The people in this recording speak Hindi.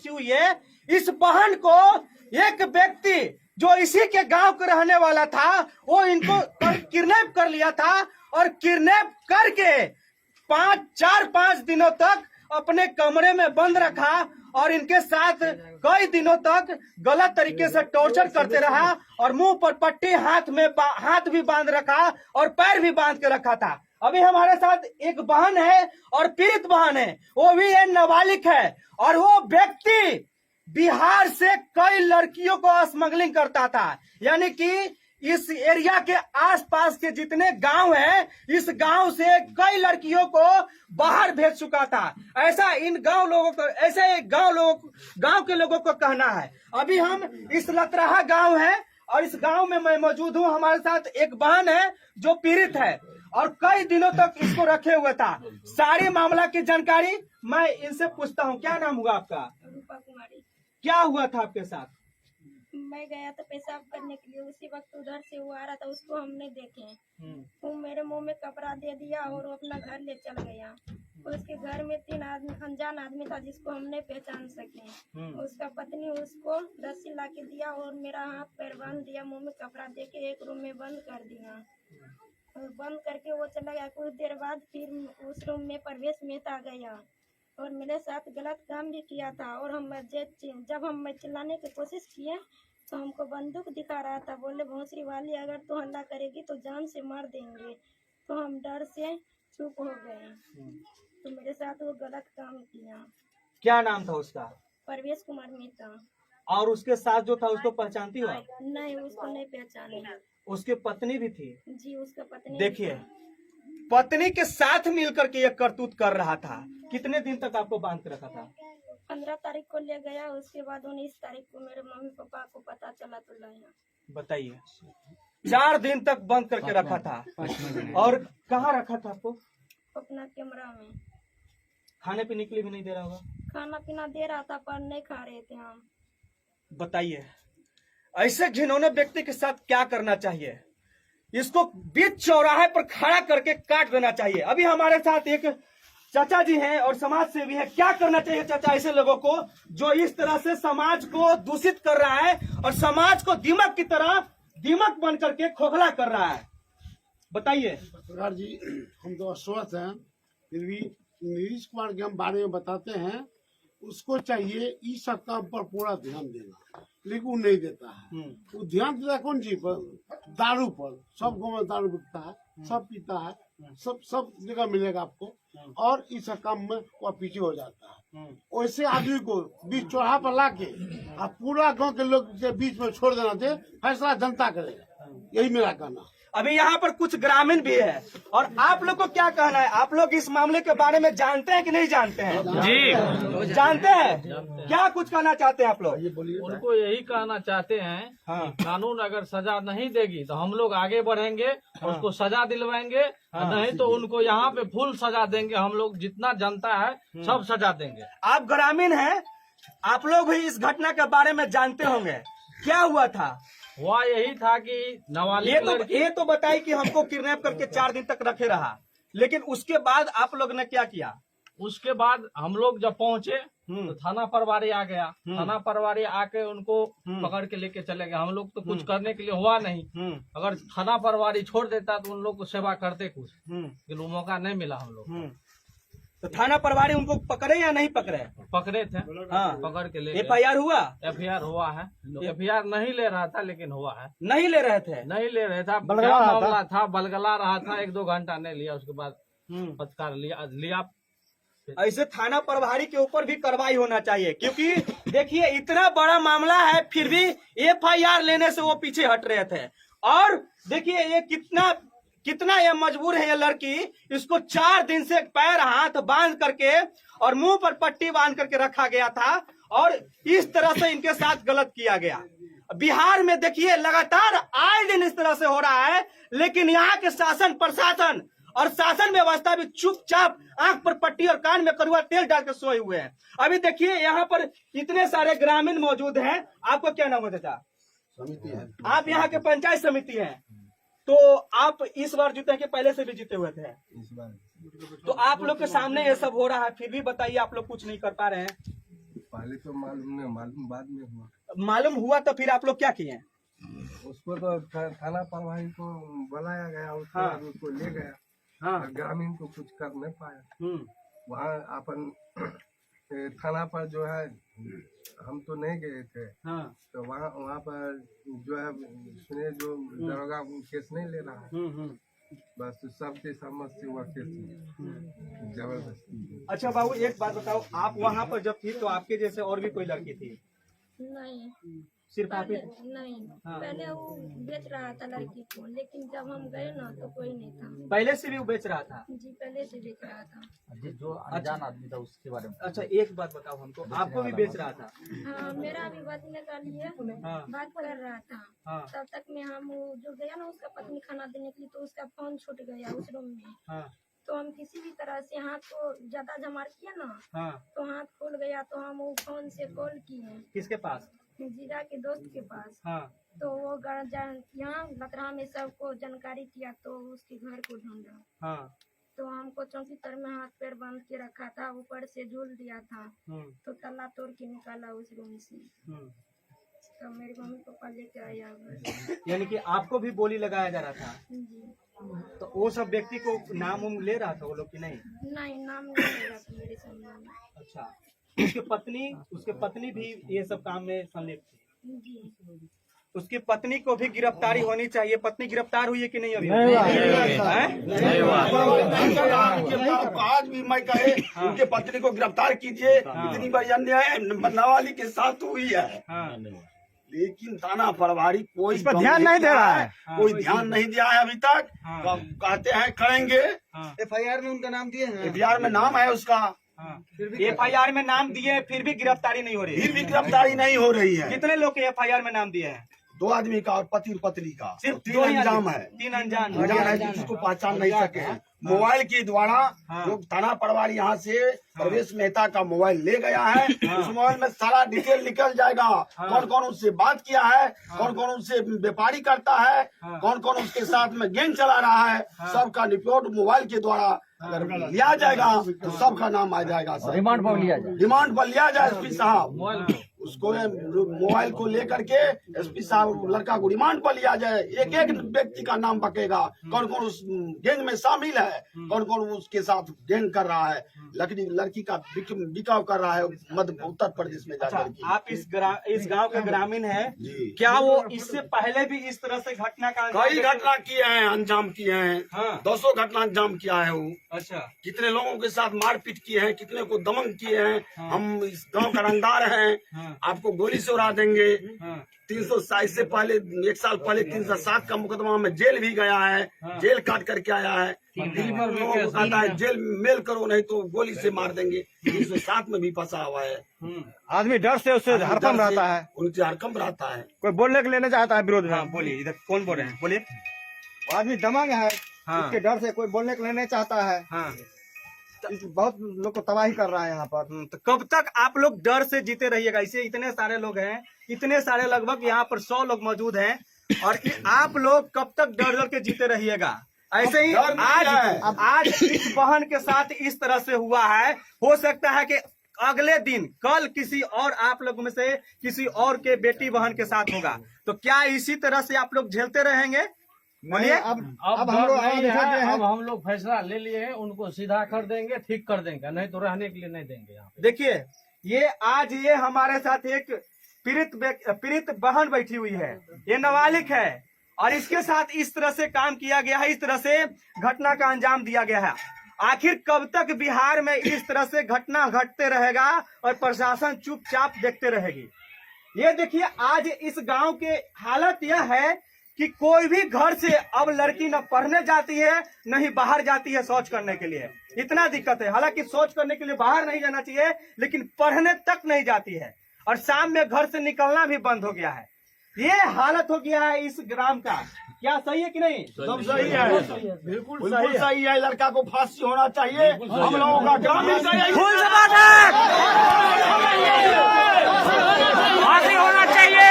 थी ये, इस बहन को एक व्यक्ति जो इसी के गांव के रहने वाला था वो इनको किडनैप कर लिया था और किडनैप करके 4-5 दिनों तक अपने कमरे में बंद रखा और इनके साथ कई दिनों तक गलत तरीके से टॉर्चर करते रहा और मुंह पर पट्टी, हाथ भी बांध रखा और पैर भी बांध के रखा था। अभी हमारे साथ एक बहन है और पीड़ित बहन है, वो भी एक नाबालिग है और वो व्यक्ति बिहार से कई लड़कियों को स्मगलिंग करता था। यानी कि इस एरिया के आसपास के जितने गांव हैं, इस गांव से कई लड़कियों को बाहर भेज चुका था। ऐसा इन गांव लोगों को, ऐसे गांव के लोगों को कहना है। अभी हम इस लतराहा गांव है और इस गांव में मैं मौजूद हूं। हमारे साथ एक बहन है जो पीड़ित है और कई दिनों तक इसको रखे हुए था। सारी मामला की जानकारी मैं इनसे पूछता हूँ। क्या नाम हुआ आपका? रूपा कुमारी। क्या हुआ था आपके साथ? मैं गया था पेशाब करने के लिए, उसी वक्त उधर से वो आ रहा था, उसको हमने देखे। वो मेरे मुंह में कपड़ा दे दिया और वो अपना घर ले चल गया। उसके घर में 3 अनजान आदमी था जिसको हमने पहचान सके। उसका पत्नी उसको रस्सी ला के दिया और मेरा हाथ पैर बांध दिया, मुंह में कपड़ा दे के एक रूम में बंद कर दिया और बंद करके वो चला गया। कुछ देर बाद फिर उस रूम में प्रवेश मेहता गया और मेरे साथ गलत काम भी किया था। और जब हम चिल्लाने की कोशिश किए तो हमको बंदूक दिखा रहा था, बोले भोंसरी वाली अगर तू हल्ला करेगी तो जान से मार देंगे। तो हम डर से चुप हो गए। तो मेरे साथ वो गलत काम किया। क्या नाम था उसका? परवेश कुमार मेहता। और उसके साथ जो था उसको पहचानती हो? नहीं, उसको नहीं पहचाने। उसकी पत्नी भी थी? जी, उसका पत्नी। देखिए, पत्नी के साथ मिलकर के ये करतूत कर रहा था। कितने दिन तक आपको बांध के रखा था? 15 तारीख को ले गया, उसके बाद 19 तारीख को मेरे मम्मी पापा को पता चला तो लाया। बताइए, 4 दिन तक बंद करके रखा था। और कहाँ रखा था आपको? अपना कैमरा में। खाने पीने के लिए भी नहीं दे रहा होगा? खाना पीना दे रहा था पर नहीं खा रहे थे हम। बताइए, ऐसे घिनौने व्यक्ति के साथ क्या करना चाहिए? इसको बीच चौराहे पर खड़ा करके काट देना चाहिए। अभी हमारे साथ एक चाचा जी हैं और समाज सेवी हैं। क्या करना चाहिए चाचा ऐसे लोगों को जो इस तरह से समाज को दूषित कर रहा है और समाज को दीमक की तरह दीमक बन करके खोखला कर रहा है? बताइए। सरकार जी, हम तो अस्वस्थ हैं, फिर भी नीतीश कुमार के हम बारे में बताते हैं। उसको चाहिए इस सब काम पर पूरा ध्यान देना, लेकिन वो नहीं देता है। वो ध्यान देता है कौन चीज पर? दारू पर। सब गाँव में दारू बिकता है, सब पीता है, सब जगह मिलेगा आपको। और इस काम में वो पीछे हो जाता है। वैसे आदमी को बीच चौराहा पर ला के आप पूरा गांव के लोग के बीच में छोड़ देना चाहिए। फैसला जनता करेगा, यही मेरा कहना। अभी यहाँ पर कुछ ग्रामीण भी है और आप लोग को क्या कहना है? आप लोग इस मामले के बारे में जानते हैं कि नहीं जानते हैं? जी जानते हैं। क्या कुछ कहना चाहते हैं आप लोग? उनको यही कहना चाहते हैं कि कानून अगर सजा नहीं देगी तो हम लोग आगे बढ़ेंगे, उसको सजा दिलवाएंगे। नहीं तो उनको यहाँ पे फुल सजा देंगे। हम लोग जितना जनता है सब सजा देंगे। आप ग्रामीण हैं, आप लोग भी इस घटना के बारे में जानते होंगे। क्या हुआ था? हुआ यही था कि नाबालिग ये तो बताइए कि हमको किडनैप करके 4 दिन तक रखे रहा, लेकिन उसके बाद आप लोग ने क्या किया? उसके बाद हम लोग जब पहुंचे तो थाना प्रभारी आ गया। थाना प्रभारी आके उनको पकड़ के लेके चले गए। हम लोग तो कुछ करने के लिए हुआ नहीं। अगर थाना प्रभारी छोड़ देता तो उन लोग को सेवा करते कुछ, लेकिन वो मौका नहीं मिला हम लोग। तो थाना प्रभारी उनको पकड़े या नहीं पकड़े? पकड़े थे। हाँ, पकड़ के ले FIR हुआ? FIR हुआ है। FIR नहीं ले रहा था लेकिन हुआ है। नहीं ले रहे थे? नहीं ले रहे था, क्या मामला था, बलगला रहा था। 1-2 घंटा नहीं लिया, उसके बाद पत्रकार लिया। ऐसे थाना प्रभारी के ऊपर भी कार्रवाई होना चाहिए, क्योंकि देखिए इतना बड़ा मामला है फिर भी FIR लेने से वो पीछे हट रहे थे। और देखिए ये कितना ये मजबूर है ये लड़की। इसको 4 दिन से पैर हाथ बांध करके और मुंह पर पट्टी बांध करके रखा गया था और इस तरह से इनके साथ गलत किया गया। बिहार में देखिए लगातार आए दिन इस तरह से हो रहा है, लेकिन यहाँ के शासन प्रशासन और शासन व्यवस्था भी चुपचाप आंख पर पट्टी और कान में कड़वा तेल डाल के सोए हुए हैं। अभी देखिए यहाँ पर इतने सारे ग्रामीण मौजूद हैं। आपको क्या नाम है चाचा? समिति है। आप यहाँ के पंचायत समिति हैं, तो आप इस बार जीते कि पहले से भी जीते हुए थे? इस बार। तो आप लोग के सामने ये सब हो रहा है, फिर भी बताइए आप लोग कुछ नहीं कर पा रहे हैं। पहले तो मालूम नहीं, मालूम बाद में हुआ। मालूम हुआ तो फिर आप लोग क्या किए? उसको तो थाना प्रभारी को बुलाया गया, उसको हाँ। उसको ले गया। हाँ। ग्रामीण को कुछ कर नहीं पाया। वहाँ अपन थाना पर जो है हम तो नहीं गए थे। हाँ। तो वहाँ पर जो है सुने जो दरोगा केस नहीं ले रहा है, बस सबके समझ से हुआ केस जबरदस्ती। अच्छा बाबू एक बात बताओ, आप वहाँ पर जब थी तो आपके जैसे और भी कोई लड़की थी? नहीं, सिर्फ आप ही? नहीं। हाँ। पहले वो बेच रहा था लड़की को, लेकिन जब हम गए ना तो कोई नहीं था। पहले से भी वो बेच रहा था? जी, पहले से बेच रहा था। जो अनजान आदमी था उसके बारे में। अच्छा एक बात बताओ हमको, आपको भी बेच रहा था? हाँ, मेरा भी बचने का लिए हाँ। बात कर रहा था। हाँ। तब तक में हम वो जो गया ना उसका पत्नी खाना देने के लिए, तो उसका फोन छूट गया उस रूम में। हाँ। तो हम किसी भी तरह से हाथ को ज्यादा जमार किया ना, हाँ। तो हाथ खुल गया। तो हम वो फोन से कॉल किए किसके पास? जीजा के दोस्त के पास। हाँ। तो वो यहाँ लतरा में सबको जानकारी किया, तो उसके घर को ढूंढा। हाँ। तो हमको चौकी तर में हाथ पैर बांध के रखा था, ऊपर से झूल दिया था। तो ताला तोड़ के निकाला उस रूम से। तो मेरे मम्मी पापा लेके आया घर। यानी कि आपको भी बोली लगाया जा रहा था? जी। तो वो सब व्यक्ति को नाम उम ले रहा था वो लोग कि नहीं? नहीं, नाम नहीं ले रहा था मेरे सामने। अच्छा, उसके पत्नी भी ये सब काम में संलिप्त थी? जी। उसकी पत्नी को भी गिरफ्तारी होनी चाहिए। पत्नी गिरफ्तार हुई है कि नहीं अभी? आज भी मैं कहे उनके पत्नी को गिरफ्तार कीजिए। इतनी बड़ी अन्याय नाबालिग के साथ हुई है, लेकिन थाना प्रभारी कोई इस पर ध्यान नहीं दे रहा है। कोई ध्यान नहीं दिया है अभी तक। कहते हैं करेंगे। FIR में उनका नाम दिए हैं? FIR में नाम है उसका। FIR में नाम दिए फिर भी गिरफ्तारी नहीं हो रही है? फिर भी गिरफ्तारी नहीं हो रही है। कितने लोग के FIR में नाम दिए हैं? 2 आदमी का और पति और पत्नी का। सिर्फ तीन 2 ही अंजाम है। 3 अनजान है, जिसको पहचान नहीं सके। मोबाइल के द्वारा जो थाना प्रभारी यहाँ से प्रवेश मेहता का मोबाइल ले गया है, उस मोबाइल में सारा डिटेल निकल जाएगा। कौन कौन उससे बात किया है, कौन कौन उससे व्यापारी करता है, कौन कौन उसके साथ में गेम चला रहा है, सबका रिपोर्ट मोबाइल के द्वारा अगर लिया जाएगा तो सबका नाम आ जाएगा। रिमांड पर लिया जाए। रिमांड पर लिया जाए SP साहब। उसको मोबाइल को लेकर के SP साहब लड़का को रिमांड पर लिया जाए। एक एक व्यक्ति का नाम बकेगा, कौन कौन उस गैंग में शामिल है, कौन कौन उसके साथ गैंग कर रहा है, लड़की का बिकाव कर रहा है मध्य उत्तर प्रदेश में जाकर के। आप इस गांव के ग्रामीण हैं, क्या वो इससे पहले भी इस तरह से घटना का कई घटना किए हैं, अंजाम किए हैं। हाँ। 200 घटना अंजाम किया है वो। अच्छा। कितने लोगों के साथ मारपीट किए हैं, कितने को दमन किए हैं। हम इस गांव का रंगदार हैं। आपको गोली से उड़ा देंगे। 307 से पहले 1 साल पहले 307 का मुकदमा में जेल भी गया है। जेल काट करके आया है। लोगों को कहता है जेल मेल करो नहीं तो गोली से मार देंगे। 307 में भी फंसा हुआ है। आदमी डर से उससे हरकम रहता है, उनसे हरकम रहता है। कोई बोलने के लेना चाहता है विरोध में। बोलिए, इधर कौन बोल रहे हैं? बोलिए। आदमी दमंग है। हाँ। उसके डर से कोई बोलने के लिए नहीं चाहता है। हाँ। बहुत लोग को तबाही कर रहा है यहाँ पर। तो कब तक आप लोग डर से जीते रहिएगा? इसे इतने सारे लोग हैं, इतने सारे लगभग यहाँ पर 100 लोग मौजूद हैं, और आप लोग कब तक डर डर के जीते रहिएगा? ऐसे ही आज इस बहन के साथ इस तरह से हुआ है। हो सकता है कि अगले दिन कल किसी और आप लोग में से किसी और के बेटी बहन के साथ होगा। तो क्या इसी तरह से आप लोग झेलते रहेंगे? बोलिए। अब अब हम लोग अब हम लोग फैसला ले लिए हैं, उनको सीधा कर देंगे, ठीक कर देंगे, नहीं तो रहने के लिए नहीं देंगे यहाँ पे। देखिए, ये हमारे साथ एक पीड़ित बहन बैठी हुई है। ये नाबालिग है और इसके साथ इस तरह से काम किया गया है, इस तरह से घटना का अंजाम दिया गया है। आखिर कब तक बिहार में इस तरह से घटना घटते रहेगा और प्रशासन चुपचाप देखते रहेगी? ये देखिए, आज इस गांव के हालत यह है कि कोई भी घर से अब लड़की न पढ़ने जाती है न ही बाहर जाती है शौच करने के लिए। इतना दिक्कत है। हालांकि शौच करने के लिए बाहर नहीं जाना चाहिए, लेकिन पढ़ने तक नहीं जाती है, और शाम में घर से निकलना भी बंद हो गया है। ये हालत हो गया है इस ग्राम का। क्या सही है कि नहीं? सब सही है, बिल्कुल सही है। लड़का को फांसी होना चाहिए। हम लोगों का ग्रामीण फांसी होना चाहिए।